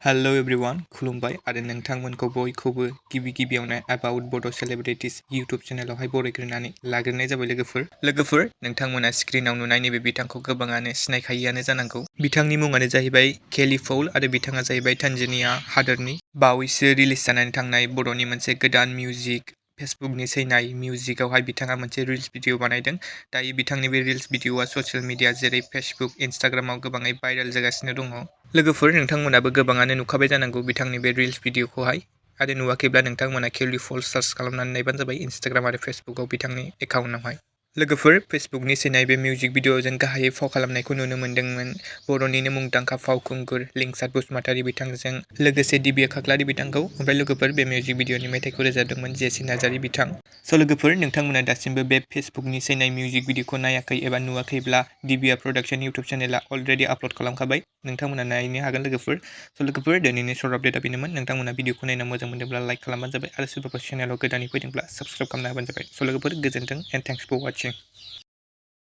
Hello everyone खुलुमबाय आरो नोंथांमोनखौ बयखौबो गिबियावनो अबाउट बड' सेलिब्रिटीज इउट्यूब चेनेलावहाय बरायग्रोनानै लाग्रोनाय जाबाय लोगोफोर नोंथांमोना स्क्रिनाव नुनाय नैबे बिथांखौ गोबाङानो सिनायखायोआनो जानांगौ। बिथांनि मुङानो जाहैबाय केलि आरो बिथाङा जाहैबाय तान्जानिया हादोरनि। बावैसो रिलिज जानानै थांनाय बर'नि मोनसे गोदान मिउजिक फेसबुकनि सैनाय मिउजिकआवहाय बिथाङा मोनसे रिल्स भिडिअ बानायदों। दायो बिथांनि बे रिल्स भिडिअआ ससियेल मिडिया जेरै फेसबुक इन्स्टाग्रामाव गोबाङै भाइरेल जागासिनो दङ। लोगोफोर नोंथांमोनाबो गोबाङानो नुखाबाय जानांगौ बिथांनि बे रिल्स भिडिअखौहाय आरो नुवाखैब्ला नोंथांमोना केलि सार्च खालामनानै नायबानो जाबाय इन्स्टाग्राम आरो फेसबुकआव बिथांनि एकाउन्टआवहाय। लोगोफोर फेसबुकनि सैनाय बे मिउजिक भिडिअजों गाहायै फाव खालामनायखौ नुनो मोन्दोंमोन बर'निनो मुंदांखा फावखुंगुर लिंसार बसुमतारी बिथांजों लोगोसे दिबिया खाख्लारि बिथांखौ। ओमफ्राय लोगोफोर बे मिउजिक भिडिअनि मेथाइखौ रोजाबदोंमोन जेसि नार्जारी बिथां। लोगोफोर नोंथांमोना दासिमबो बे फेसबुकनि सैनाय मिउजिक भिडिअखौ नायाखै एबा नुवाखैब्ला दिबिया प्रडाक्शन इउट्यूब चेनेला अलरेडि आपल'ड खालामखाबाय, नोंथांमोना नायनो हागोन लोगोफोर दिनैनि सर्ट आपडेटआ बेनोमोन। नोंथांमोना भिडिअखौ नायना मोजां मोनदोंब्ला लाइक खालामबानो जाबाय आरो सोरबाफोर चेनेलाव गोदानै फैदोंब्ला साबस्क्राइब खालामना होबानो जाबाय। लोगोफोर गोजोन्थों एन्ड थेंक्स फर वाचिं।